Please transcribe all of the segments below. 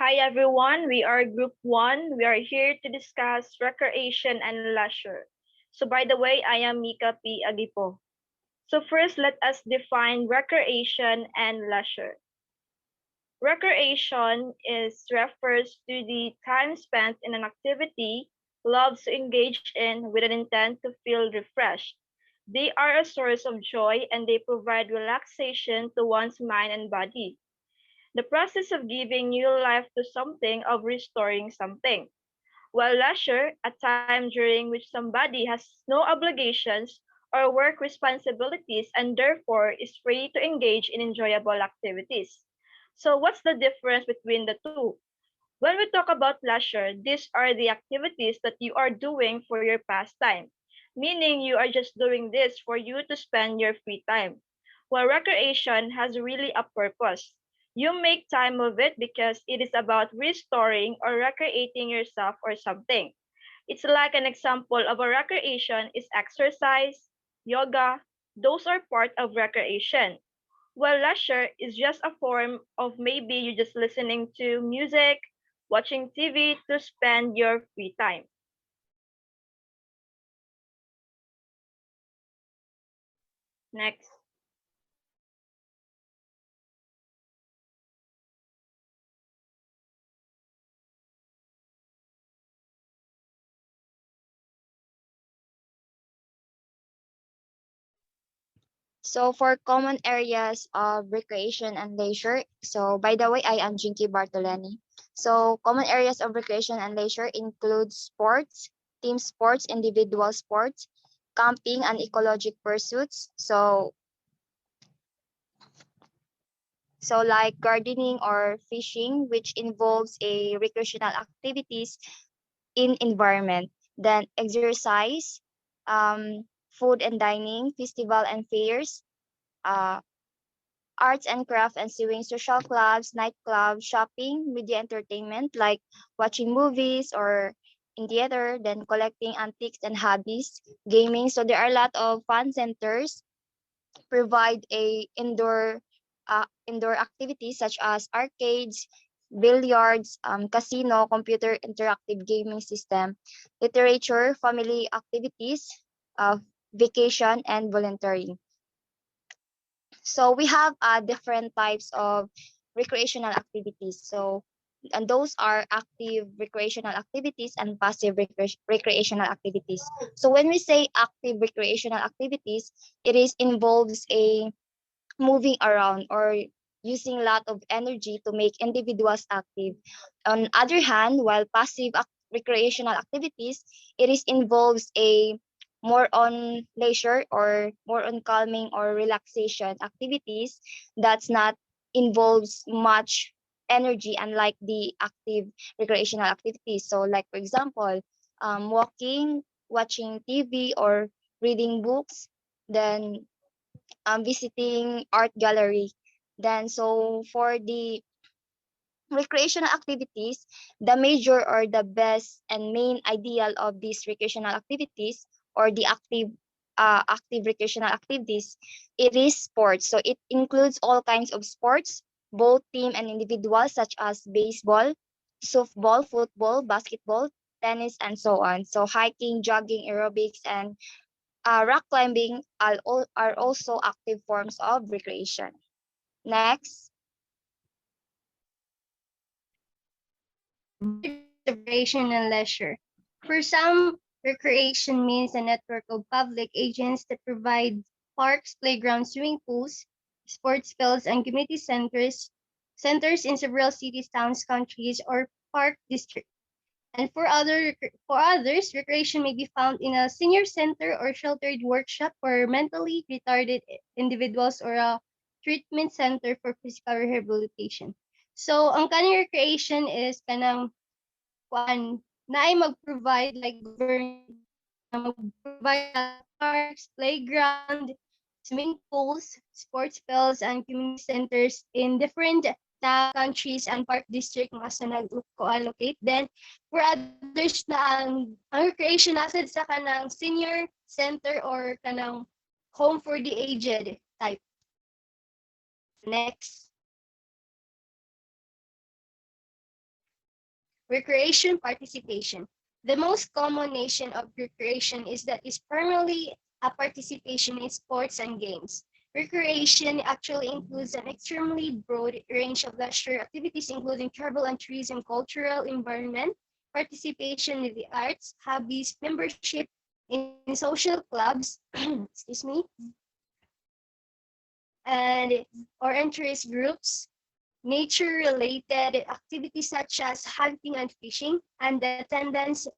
Hi everyone, we are Group 1. We are here to discuss recreation and leisure. So by the way, I am Mika P. Agipo. So first, let us define recreation and leisure. Recreation refers to the time spent in an activity loves to engage in with an intent to feel refreshed. They are a source of joy and they provide relaxation to one's mind and body. The process of giving new life to something, of restoring something. While leisure, a time during which somebody has no obligations or work responsibilities and therefore is free to engage in enjoyable activities. So, what's the difference between the two? When we talk about leisure, these are the activities that you are doing for your pastime, meaning you are just doing this for you to spend your free time. While recreation has really a purpose. You make time of it because it is about restoring or recreating yourself or something. It's like an example of a recreation is exercise, yoga, those are part of recreation. Well, leisure is just a form of maybe you just listening to music, watching TV to spend your free time. Next. So for common areas of recreation and leisure, so by the way, I am Jinky Bartoleni. So common areas of recreation and leisure include sports, team sports, individual sports, camping and ecologic pursuits. So like gardening or fishing, which involves a recreational activities in environment. Then exercise, food and dining, festival and fairs, uh, arts and craft and sewing, social clubs, nightclubs, shopping, media entertainment like watching movies or in theater, then collecting antiques and hobbies, gaming. So there are a lot of fun centers provide a indoor activities such as arcades, billiards, casino, computer interactive gaming system, literature, family activities, uh, vacation, and volunteering. So we have different types of recreational activities. So and those are active recreational activities and passive recreational activities. So when we say active recreational activities, it is involves a moving around or using a lot of energy to make individuals active. On other hand, while recreational activities, it is involves a more on leisure or more on calming or relaxation activities that's not involves much energy unlike the active recreational activities. So like for example, walking, watching TV or reading books, then visiting art gallery. Then so for the recreational activities, the major or the best and main ideal of these recreational activities or the active recreational activities, it is sports. So it includes all kinds of sports, both team and individual, such as baseball, softball, football, basketball, tennis, and so on. So hiking, jogging, aerobics, and rock climbing are also active forms of recreation. Next. Different types of recreation and leisure. For some, recreation means a network of public agents that provide parks, playgrounds, swimming pools, sports fields, and community centers in several cities, towns, countries, or park districts. And for others, recreation may be found in a senior center or sheltered workshop for mentally retarded individuals or a treatment center for physical rehabilitation. So, ang kanang recreation is kanang kuan na ay mag-provide like government na mag-provide sa parks, playground, swimming pools, sports fields, and community centers in different countries and park district nga sa nag-co-allocate. Then, for others na ang recreation asset sa kanang senior center or kanang home for the aged type. Next. Recreation participation. The most common nation of recreation is that is primarily a participation in sports and games. Recreation actually includes an extremely broad range of leisure activities, including travel and tourism, cultural environment, participation in the arts, hobbies, membership in social clubs, excuse me, and or interest groups, nature-related activities such as hunting and fishing, and the attendance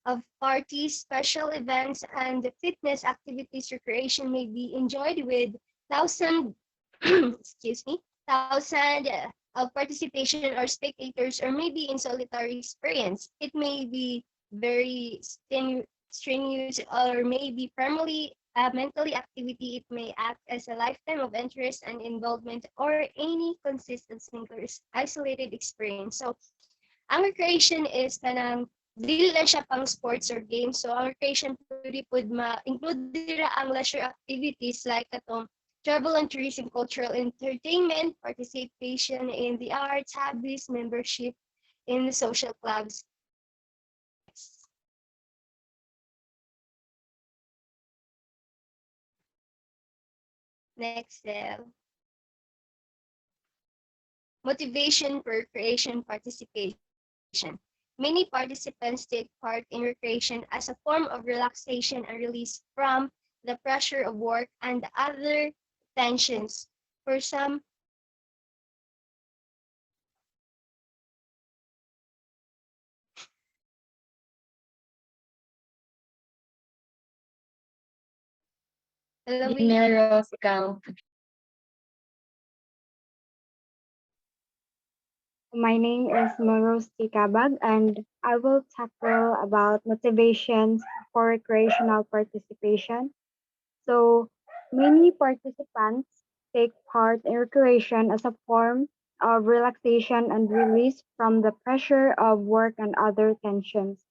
of parties, special events, and fitness activities. Recreation may be enjoyed with thousand, excuse me, thousand of participation or spectators, or maybe in solitary experience. It may be very strenuous or maybe primarily mentally activity. It may act as a lifetime of interest and involvement or any consistent single isolated experience. So, ang recreation is kanang dili lang siya pang sports or games. So, ang recreation pwede pud ma-include dira ang leisure activities like katong travel and tourism, cultural entertainment, participation in the arts, hobbies, membership in the social clubs. Next. Next, motivation for recreation participation. Many participants take part in recreation as a form of relaxation and release from the pressure of work and other tensions. For some, hello, baby. Meron ikaw. My name is Moros Tikabag, and I will tackle about motivations for recreational participation. So, many participants take part in recreation as a form of relaxation and release from the pressure of work and other tensions.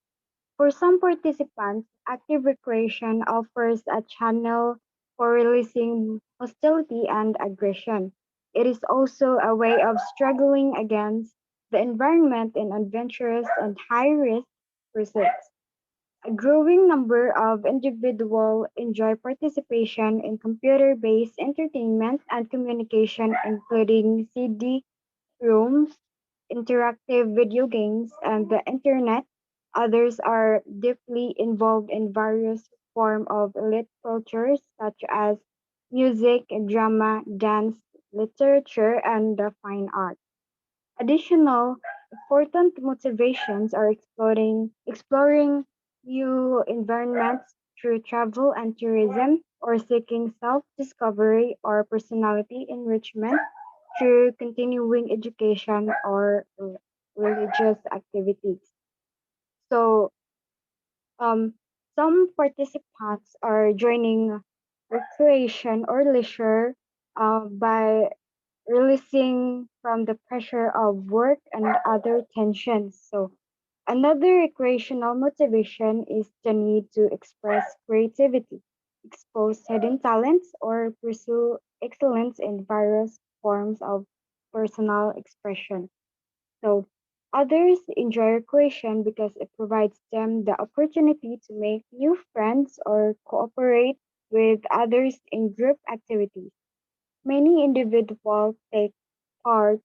For some participants, active recreation offers a channel for releasing hostility and aggression. It is also a way of struggling against the environment in adventurous and high risk pursuits. A growing number of individuals enjoy participation in computer based entertainment and communication, including CD rooms, interactive video games, and the internet. Others are deeply involved in various forms of elite cultures such as music, drama, dance, literature, and the fine arts. Additional important motivations are exploring new environments through travel and tourism, or seeking self-discovery or personality enrichment through continuing education or religious activities. So, um, some participants are joining recreation or leisure by releasing from the pressure of work and other tensions. So, another recreational motivation is the need to express creativity, expose hidden talents, or pursue excellence in various forms of personal expression. So, others enjoy recreation because it provides them the opportunity to make new friends or cooperate with others in group activities. Many individuals take part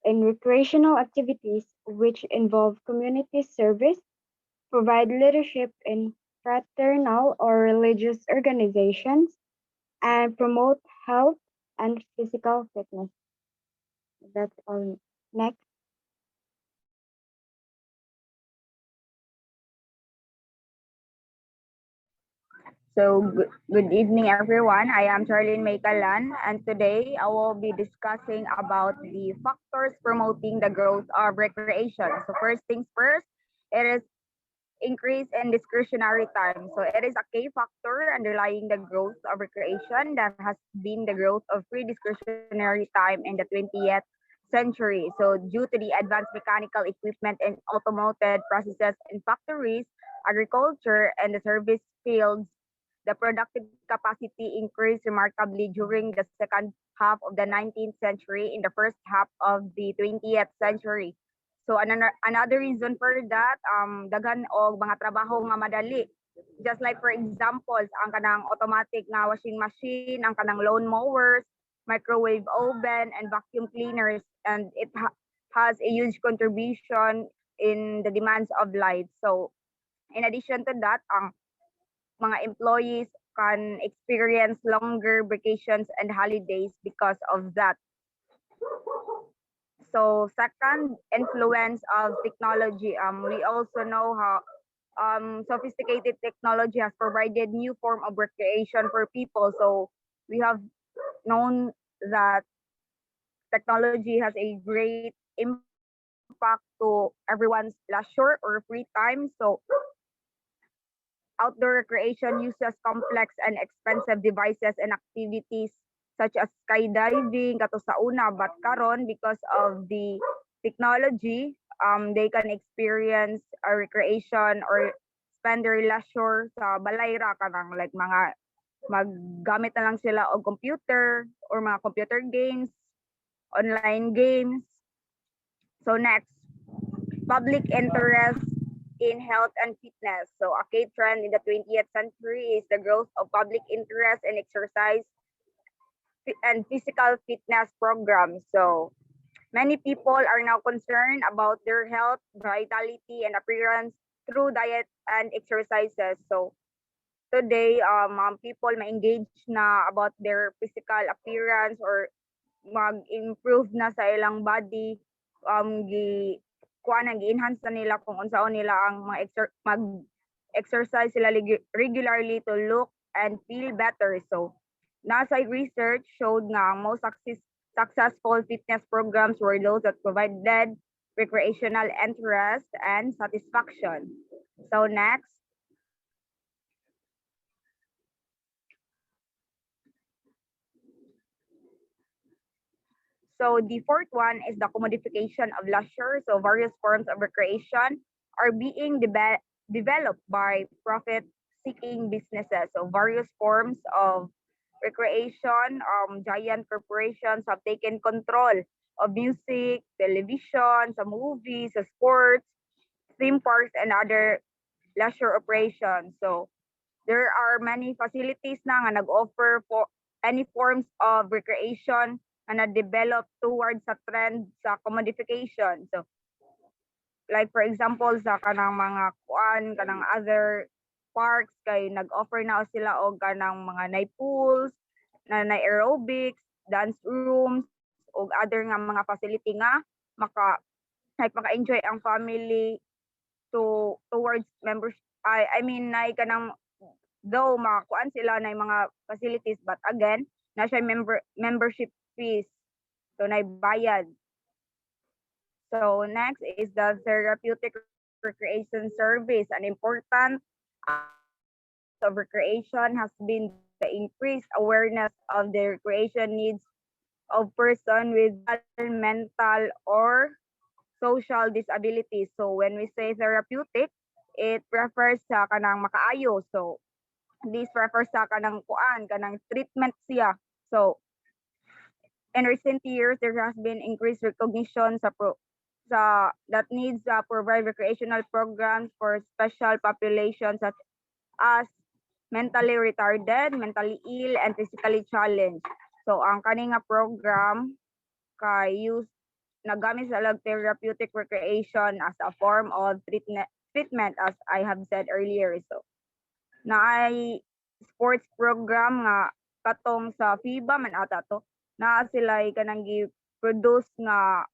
in recreational activities which involve community service, provide leadership in fraternal or religious organizations, and promote health and physical fitness. That's all. Next. Good evening, everyone. I am Charlene Maykalan, and today I will be discussing about the factors promoting the growth of recreation. So, first things first, it is increase in discretionary time. So, it is a key factor underlying the growth of recreation. That has been the growth of free discretionary time in the 20th century. So, due to the advanced mechanical equipment and automated processes in factories, agriculture, and the service fields, the productive capacity increased remarkably during the second half of the 19th century in the first half of the 20th century. So another reason for that, daghan og mga trabaho nga madali. Just like for examples, ang kanang automatic nga washing machine, ang kanang lawn mowers, microwave oven, and vacuum cleaners, and it has a huge contribution in the demands of life. So in addition to that, ang mga employees can experience longer vacations and holidays because of that. So second, influence of technology. We also know how sophisticated technology has provided new form of recreation for people. So we have known that technology has a great impact to everyone's leisure or free time. So outdoor recreation uses complex and expensive devices and activities such as skydiving, kato sa una, but karon because of the technology, they can experience a recreation or spend their leisure sa balay ra kanang like mga maggamit na lang sila og computer or mga computer games, online games. So next, public interest in health and fitness. So a key trend in the 20th century is the growth of public interest in exercise and physical fitness programs. So many people are now concerned about their health, vitality, and appearance through diet and exercises. So today, people may engage na about their physical appearance or mag-improve na sa ilang body, kuha na gi-enhance na nila kung unsaon nila ang mag-exercise sila regularly to look and feel better. So NASA research showed nga ang most successful fitness programs were those that provided recreational interest and satisfaction. So next, so the fourth one is the commodification of leisure. So various forms of recreation are being developed by profit-seeking businesses. So various forms of recreation, giant corporations have taken control of music, television, sa movies, sa sports, theme parks, and other leisure operations. So there are many facilities na nga nag-offer for any forms of recreation na na-develop towards sa trend sa commodification. So like for example sa kanang mga kuan, kanang other parks kay nag-offer na sila og kanang mga night pools, na aerobics, dance rooms, og other nga mga facility nga maka-enjoy ang family towards members. I mean na kanang though makuan sila na mga facilities, but again na siya membership fees, so bayad. So next is the therapeutic recreation service. An important aspect of recreation has been the increased awareness of the recreation needs of person with mental or social disabilities. So when we say therapeutic, it refers sa kanang makaayo. So this refers sa kanang kuan, kanang treatment siya. So in recent years, there has been increased recognition that needs provide recreational programs for special populations such as mentally retarded, mentally ill, and physically challenged. So ang kaning nga program kay use nagamit sa therapeutic recreation as a form of treatment as I have said earlier. So naay sports program nga katong sa FIBA man ata to, naa sila kanang gi-produce nga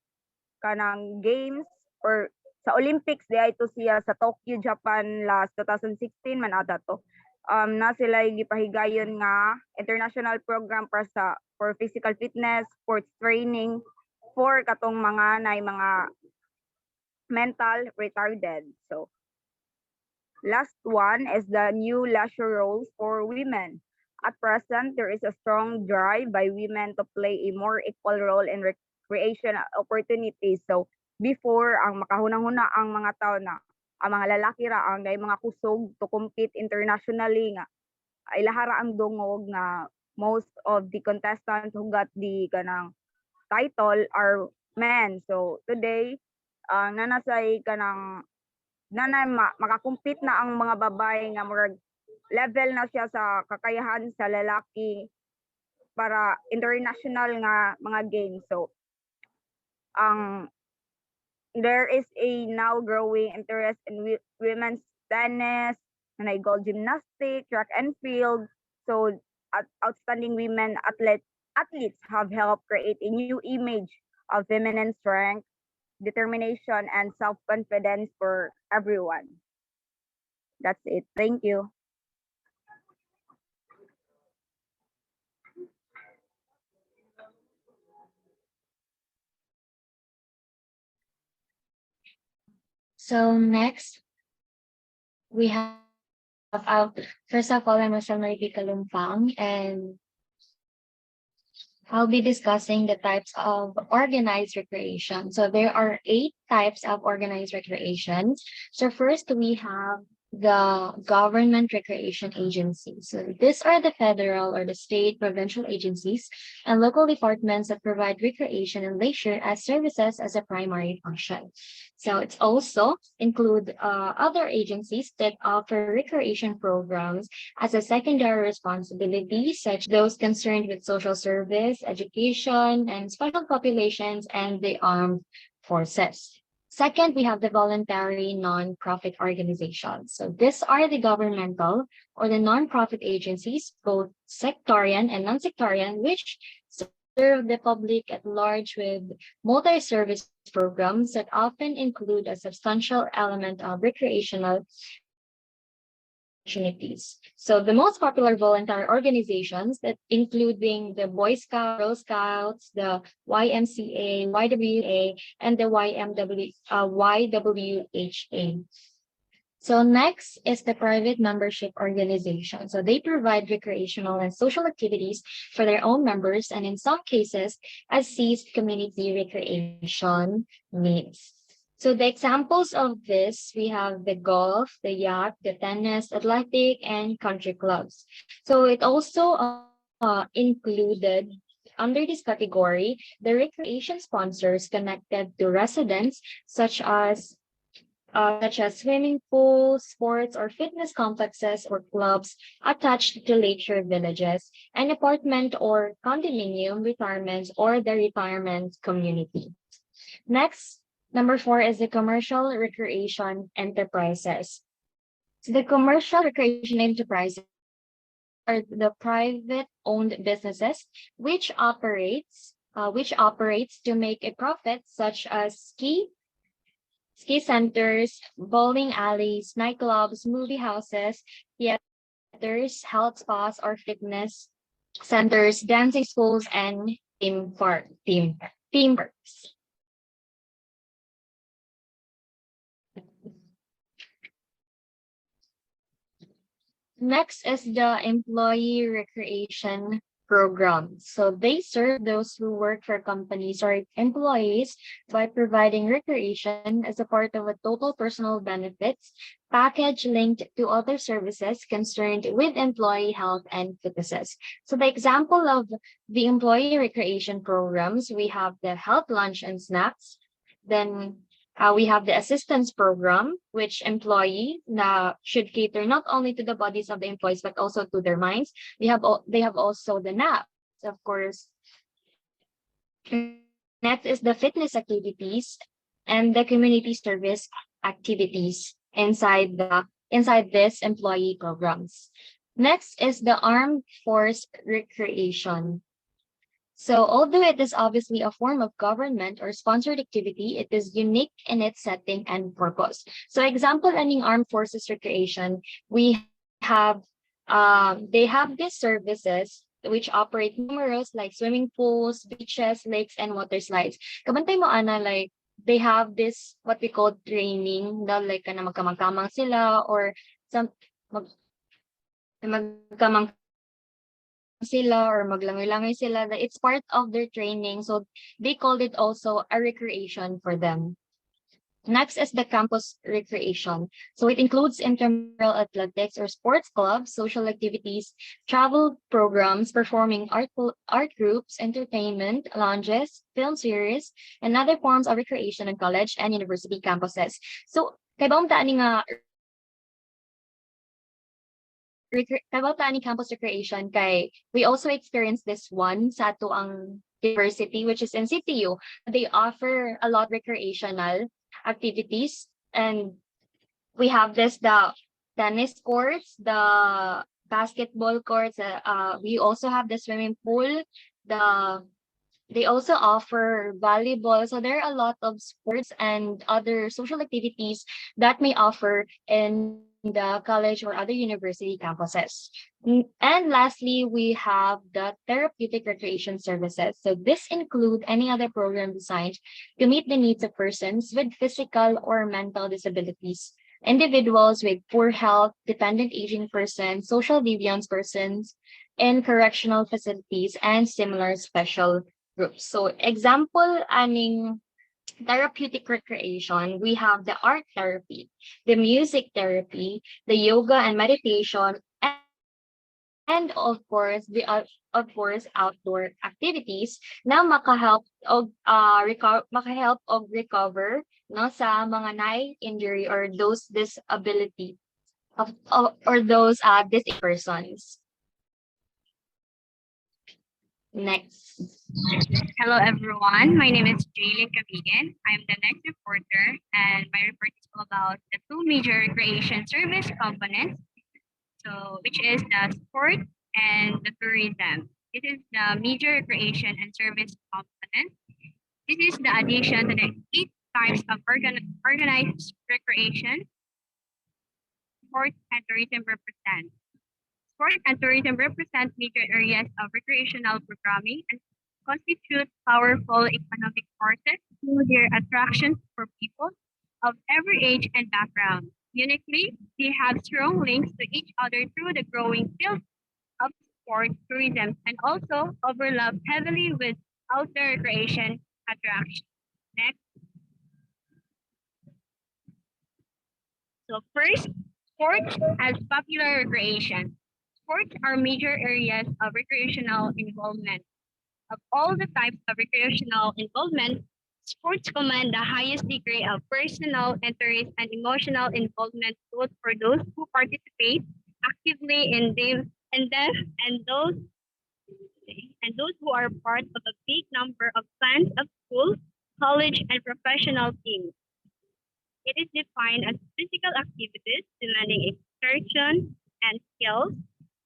kanang games or sa Olympics di ay to siya sa Tokyo, Japan last 2016 man ata to. Na sila gipahigayon nga international program for physical fitness, sports training for katong mga mga mental retarded. So last one is the new leisure roles for women. At present, there is a strong drive by women to play a more equal role in recreation opportunities. So before, ang makahunang-huna ang mga tao na ang mga lalaki ra ang mga kusog to compete internationally nga ay lahara ang dungog nga most of the contestants who got the kanang title are men. So today, nanasay ka ng makakumpit na ang mga babae nga murag level na siya sa kakayahan sa lalaki para international nga mga games. So ang there is a now growing interest in women's tennis, nanay gold gymnastics, track and field. So outstanding women athletes have helped create a new image of feminine strength, determination, and self-confidence for everyone. That's it. Thank you. So next, we have first of all, I'm Rochelle Marie Kalumpang, and I'll be discussing the types of organized recreation. So there are 8 types of organized recreation. So first we have the government recreation agencies. So these are the federal or the state, provincial agencies and local departments that provide recreation and leisure as services as a primary function. So it's also include other agencies that offer recreation programs as a secondary responsibility, such those concerned with social service, education, and special populations and the armed forces. Second, we have the voluntary nonprofit organizations. So these are the governmental or the nonprofit agencies, both sectarian and non-sectarian, which serve the public at large with multi-service programs that often include a substantial element of recreational opportunities. So the most popular voluntary organizations that including the Boy Scouts, Girl Scouts, the YMCA, YWA, and the YWHA. So next is the private membership organization. So they provide recreational and social activities for their own members and in some cases assist community recreation needs. So the examples of this, we have the golf, the yacht, the tennis, athletic, and country clubs. So it also included under this category, the recreation sponsors connected to residents such as swimming pools, sports or fitness complexes or clubs attached to leisure villages, and apartment or condominium retirements or the retirement community. Next, number 4 is the commercial recreation enterprises. So the commercial recreation enterprises are the private owned businesses which operates to make a profit, such as ski centers, bowling alleys, nightclubs, movie houses, theaters, health spas, or fitness centers, dancing schools, and theme parks. Next is the employee recreation program. So they serve those who work for companies or employees by providing recreation as a part of a total personal benefits package linked to other services concerned with employee health and fitnesses. So the example of the employee recreation programs, we have the health lunch and snacks, then we have the assistance program, which employee should cater not only to the bodies of the employees but also to their minds. They have also the naps, of course. Next is the fitness activities and the community service activities inside this employee programs. Next is the armed force recreation. So although it is obviously a form of government or sponsored activity, it is unique in its setting and purpose. So example, any armed forces recreation, they have these services which operate numerous like swimming pools, beaches, lakes, and water slides. Kabantay mo ana like they have this what we call training na like kana magkamang-kamang sila or some magkamang-kamang sila or maglangoy-langoy sila. That it's part of their training. So they called it also a recreation for them. Next is the campus recreation. So it includes intramural athletics or sports clubs, social activities, travel programs, performing art groups, entertainment, lounges, film series, and other forms of recreation in college and university campuses. So kay baong taan nga kay baong taan ni campus recreation kay we also experienced this one sa ato ang university which is in CTU. They offer a lot recreational activities and we have this the tennis courts, the basketball courts. We also have the swimming pool. The they also offer volleyball. So there are a lot of sports and other social activities that may offer in the college or other university campuses. And lastly, we have the therapeutic recreation services. So this include any other program designed to meet the needs of persons with physical or mental disabilities, individuals with poor health, dependent aging persons, social deviance persons in correctional facilities, and similar special groups. So example, aning therapeutic recreation, we have the art therapy, the music therapy, the yoga and meditation, and of course outdoor activities na makahelp og recover no sa mga injury or those disability or those disabled persons. Next. Hello, everyone. My name is Jaylin Cabigan. I'm the next reporter, and my report is all about the two major recreation service components, so which is the sport and the tourism. This is the major recreation and service component. This is the addition to the eight types of organized recreation, sport, and tourism represent. Sport and tourism represent major areas of recreational programming and constitute powerful economic forces through their attractions for people of every age and background. Uniquely, they have strong links to each other through the growing field of sport tourism and also overlap heavily with outdoor recreation attractions. Next, so first, sports as popular recreation. Sports are major areas of recreational involvement. Of all the types of recreational involvement, sports command the highest degree of personal interest and emotional involvement both for those who participate actively in them and those who are part of a big number of fans of school, college, and professional teams. It is defined as physical activities demanding exertion and skills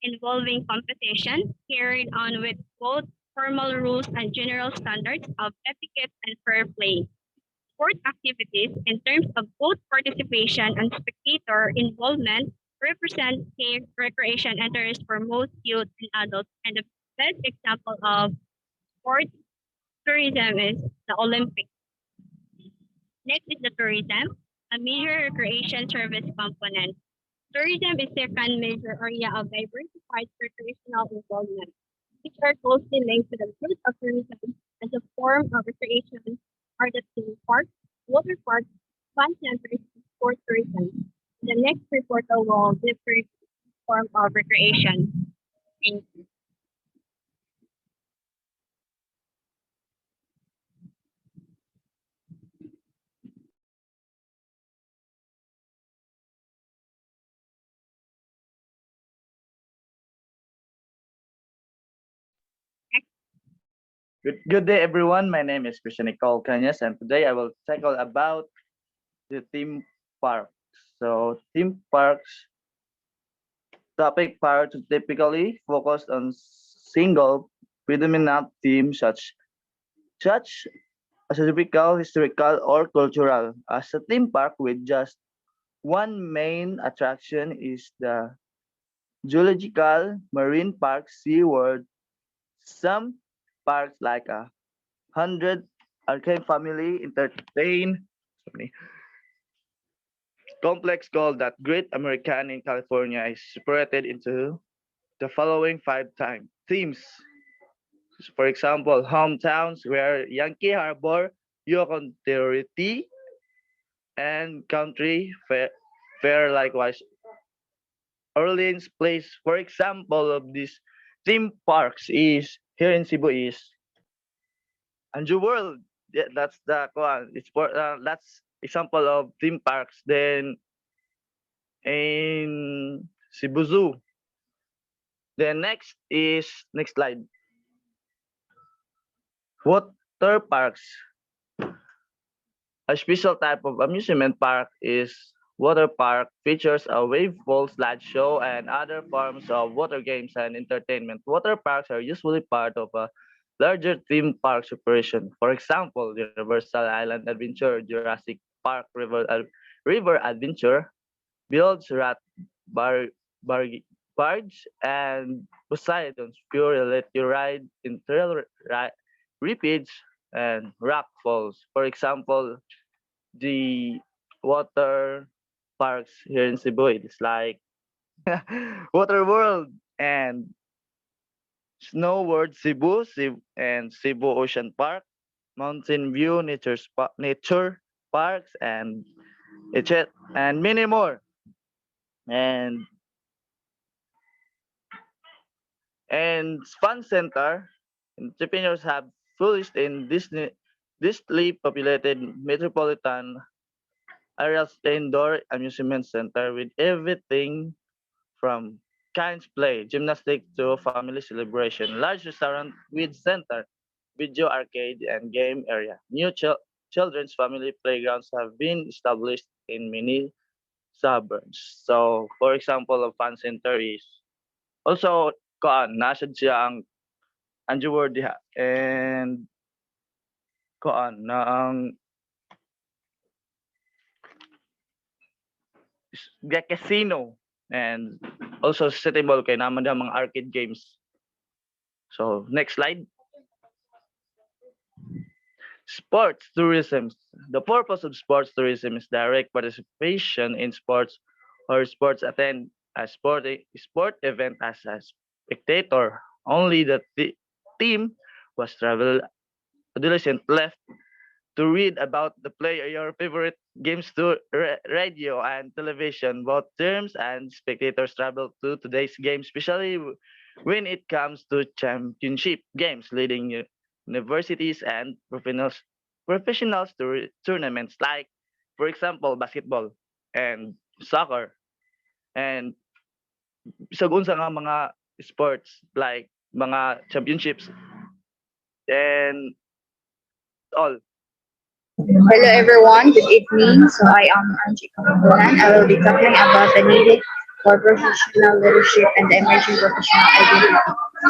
involving competition carried on with both formal rules and general standards of etiquette and fair play. Sport activities, in terms of both participation and spectator involvement, represent safe recreation interest for most youth and adults. And the best example of sport tourism is the Olympics. Next is the tourism, a major recreation service component. Tourism is the second major area of diversified recreational involvement, which are closely linked to the growth of tourism as a form of recreation are the theme parks, water parks, fun centers, and sport tourism. The next report will differ form of recreation. Thank you. Good day, everyone. My name is Christian Nicole Cañas, and today I will tackle about the theme parks. So, theme parks topic parks typically focused on single predominant theme such as typical, historical, or cultural. As a theme park with just one main attraction is the zoological marine park SeaWorld. Some parks like a hundred arcane family entertain complex called that Great American in California is separated into the following five time themes. For example, hometowns where Yankee Harbor, Yukon Territory, and country fair likewise. Orleans Place, for example, of these theme parks is here in Cebu is Anju World. Yeah, that's the one. It's for that's example of theme parks. Then in Cebu Zoo. Then next is next slide. Water parks. A special type of amusement park is water park features a wave pool slideshow and other forms of water games and entertainment. Water parks are usually part of a larger theme parks operation. For example, Universal Island Adventure, Jurassic Park River Adventure, builds rat bar, bar, barge, and Poseidon's Fury let you ride in rapids and rock falls. For example, the water parks here in Cebu. It's like Water World and Snow World and Cebu Ocean Park, Mountain View Nature Parks, and and many more. And Fun Center, entrepreneurs have flourished in densely populated metropolitan areas indoor amusement center with everything from kids play, gymnastics to family celebration, large restaurant with center, video arcade and game area. New children's family playgrounds have been established in many suburbs. So, for example, of fun center is also nasa siya ang Anju diha and na ang casino and also City Mall kay naman diha mga arcade games. So, next slide. Sports tourism. The purpose of sports tourism is direct participation in sports or sports attend a sport event as a spectator. Only the team was travel adolescent left to read about the player your favorite games to radio and television. Both terms and spectators travel to today's game, especially when it comes to championship games, leading universities and professionals to tournaments like, for example, basketball and soccer and isag unsa nga mga sports like mga championships and all. Hello everyone, good evening. So I am Angie Kapulan. I will be talking about the need for professional leadership and the emerging professional identity.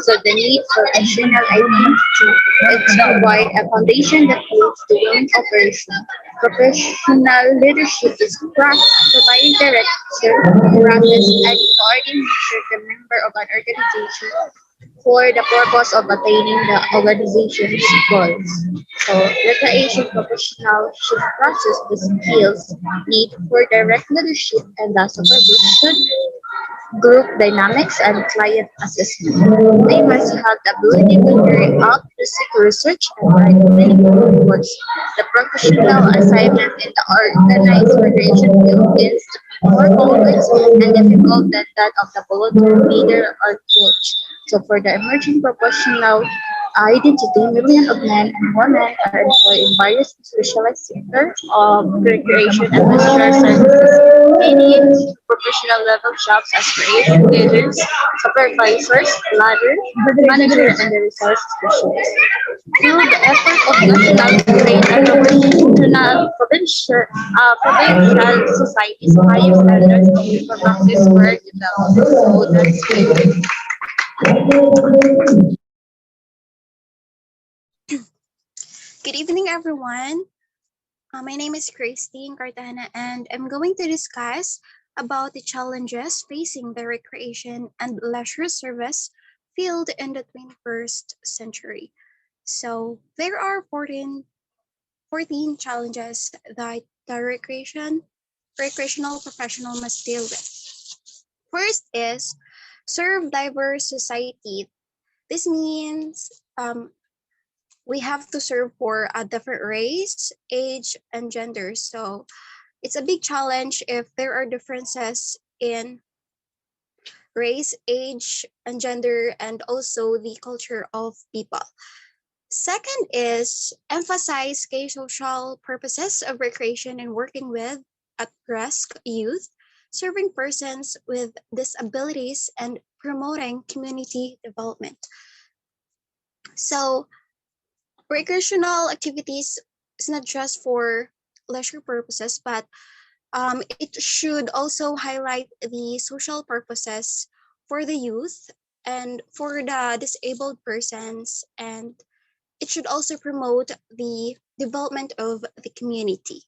So the need for professional identity is to provide a foundation that leads to women operation. Professional leadership is providing direction, practice, and coordination the member of an organization for the purpose of attaining the organization's goals. So, recreation professionalship process the skills need for direct leadership and the supervision, group dynamics, and client assessment. They must have the ability to carry out basic research and write clinical reports. The professional assignment in the organized recreation field is to be more complex and difficult than that of the volunteer leader or coach. So for the emerging professional identity, millions of men and women are employed in various specialized sectors of recreation and leisure services, many professional level jobs as creation leaders, supervisors, ladder, managers, and the resource specialists. Through the effort of national, state, and provincial societies, higher standards of people practice were developed. So that's it. Good evening, everyone. My name is Christine Cartana, and I'm going to discuss about the challenges facing the recreation and leisure service field in the 21st century. So there are 14 challenges that the recreational professional must deal with. First is serve diverse society. This means we have to serve for a different race, age, and gender. So It's a big challenge if there are differences in race, age, and gender, and also the culture of people. Second is emphasize key social purposes of recreation and working with at-risk youth, serving persons with disabilities, and promoting community development. So recreational activities is not just for leisure purposes, but it should also highlight the social purposes for the youth and for the disabled persons, and it should also promote the development of the community.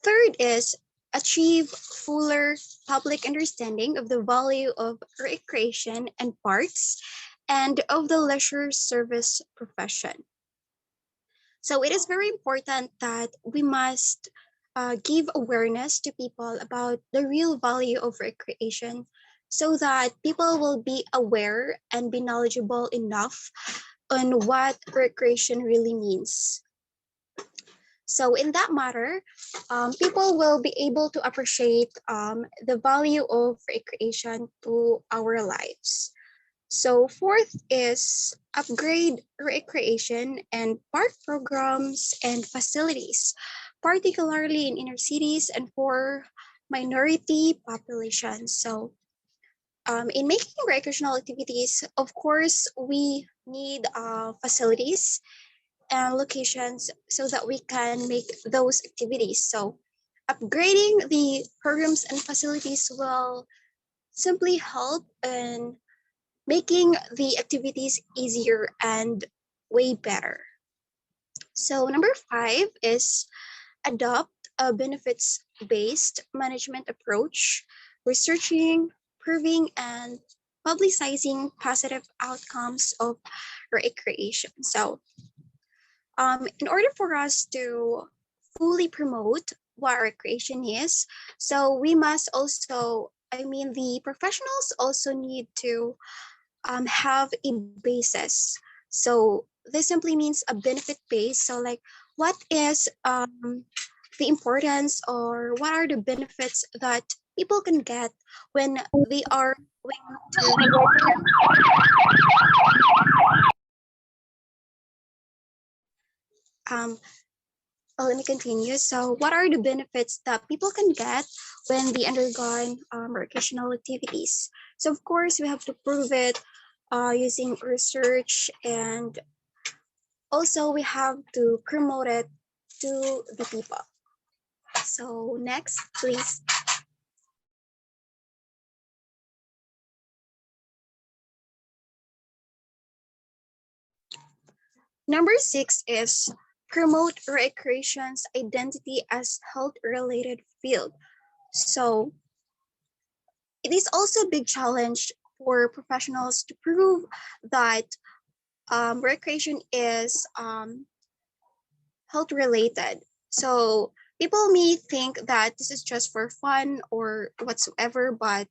Third is achieve fuller public understanding of the value of recreation and parks and of the leisure service profession. So it is very important that we must give awareness to people about the real value of recreation so that people will be aware and be knowledgeable enough on what recreation really means. So in that matter, people will be able to appreciate the value of recreation to our lives. So fourth is upgrade recreation and park programs and facilities, particularly in inner cities and for minority populations. So in making recreational activities, of course, we need facilities and locations so that we can make those activities. So upgrading the programs and facilities will simply help in making the activities easier and way better. So number five is adopt a benefits-based management approach, researching, proving, and publicizing positive outcomes of recreation. So in order for us to fully promote what recreation is, so we must also, I mean, the professionals also need to have a basis. So this simply means a benefit base. So like what is the importance or what are the benefits that people can get when they are going to um, let me continue. So, what are the benefits that people can get when they undergone recreational activities? So, of course, we have to prove it using research, and also we have to promote it to the people. So, next, please. Number six is promote recreation's identity as health-related field. So, it is also a big challenge for professionals to prove that recreation is health related. So people may think that this is just for fun or whatsoever, but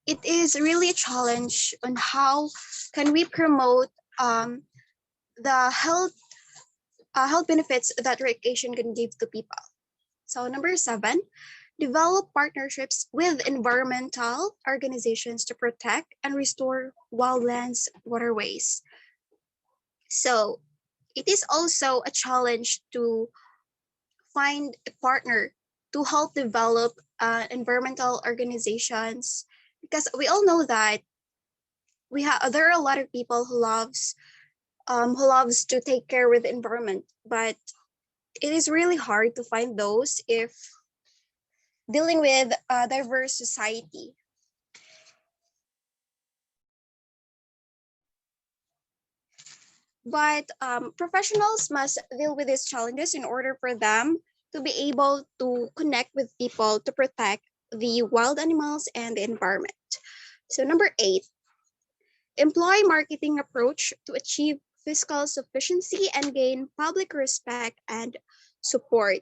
it is really a challenge on how can we promote the health benefits that recreation can give to people. So number seven, develop partnerships with environmental organizations to protect and restore wildlands waterways. So it is also a challenge to find a partner to help develop environmental organizations, because we all know that there are a lot of people who loves to take care with the environment, but it is really hard to find those if dealing with a diverse society. But professionals must deal with these challenges in order for them to be able to connect with people to protect the wild animals and the environment. So number eight, employ marketing approach to achieve fiscal sufficiency and gain public respect and support.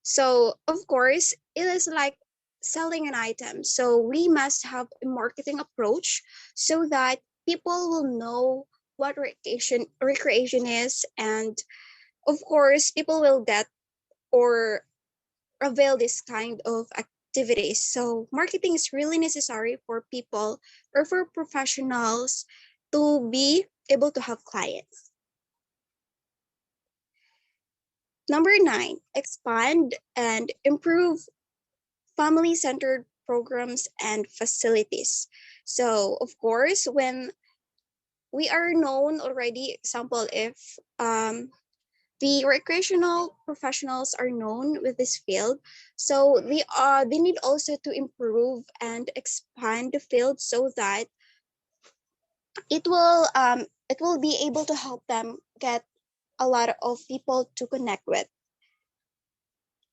So of course, it is like selling an item. So we must have a marketing approach so that people will know what recreation is, and of course people will get or avail this kind of activities. So marketing is really necessary for people or for professionals to be able to have clients. Number 9, expand and improve family-centered programs and facilities. So of course, when we are known already, example, if the recreational professionals are known with this field, so they need also to improve and expand the field so that it will be able to help them get a lot of people to connect with.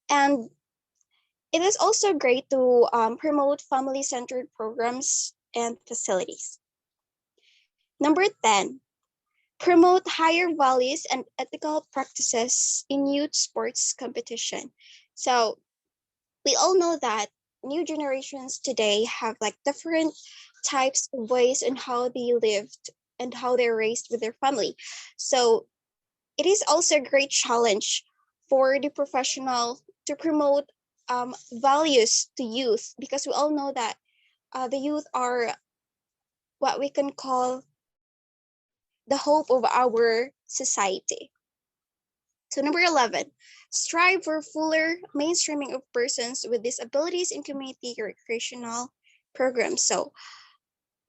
And it is also great to promote family-centered programs and facilities. Number 10, promote higher values and ethical practices in youth sports competition. So we all know that new generations today have like different types of ways in how they lived and how they're raised with their family. So it is also a great challenge for the professional to promote values to youth, because we all know that the youth are what we can call the hope of our society. So number 11, strive for fuller mainstreaming of persons with disabilities in community recreational programs. So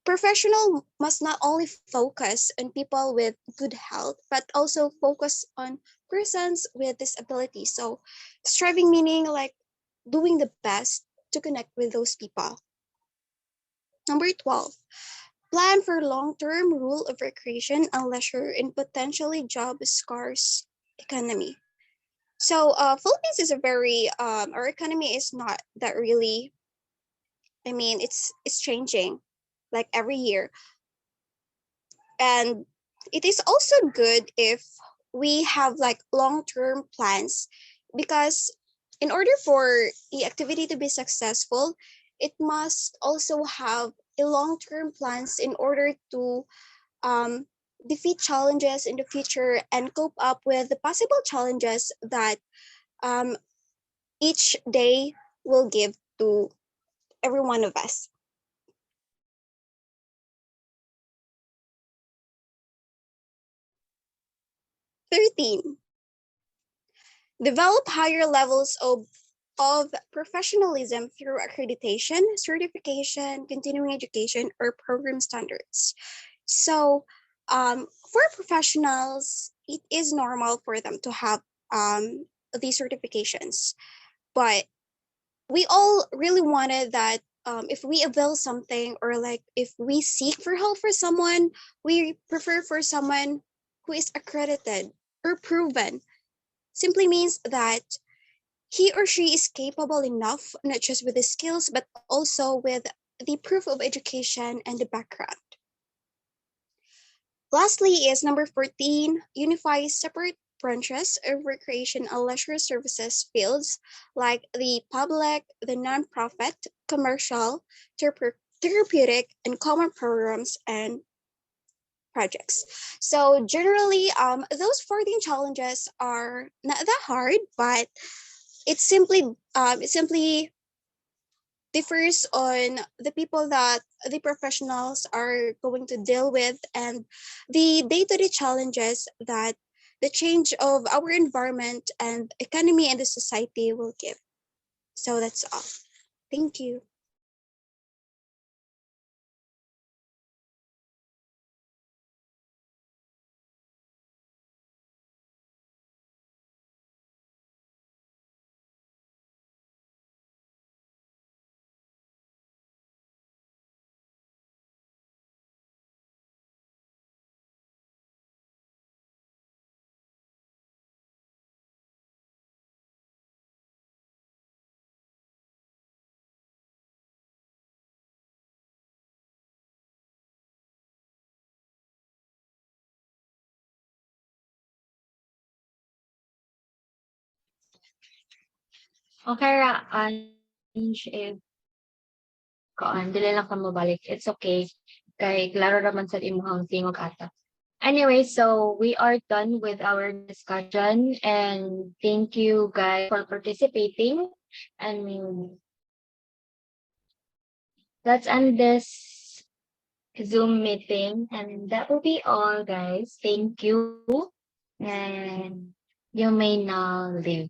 professional must not only focus on people with good health, but also focus on persons with disabilities. So striving meaning like doing the best to connect with those people. Number 12, plan for long-term rule of recreation and leisure in potentially job-scarce economy. So Philippines is a very our economy is not that really. I mean, it's changing like every year, and it is also good if we have like long-term plans, because in order for the activity to be successful, it must also have a long-term plans in order to um, defeat challenges in the future and cope up with the possible challenges that um, each day will give to every one of us. 13, develop higher levels of professionalism through accreditation, certification, continuing education, or program standards. So, for professionals, it is normal for them to have these certifications, but we all really wanted that if we avail something or like if we seek for help for someone, we prefer for someone who is accredited or proven. Simply means that he or she is capable enough, not just with the skills, but also with the proof of education and the background. Lastly is number 14, unify separate branches of recreation and leisure services fields like the public, the nonprofit, commercial, therapeutic, and common programs and projects. So generally, those 14 challenges are not that hard, but it simply differs on the people that the professionals are going to deal with and the day-to-day challenges that the change of our environment and economy and the society will give. So that's all. Thank you. Okay ra, Ange, if dili lang ka mabalik, it's okay. Kay klaro naman sa imong tingog ata. Anyway, so we are done with our discussion and thank you guys for participating. And let's end this Zoom meeting. And that will be all, guys. Thank you. And you may now leave.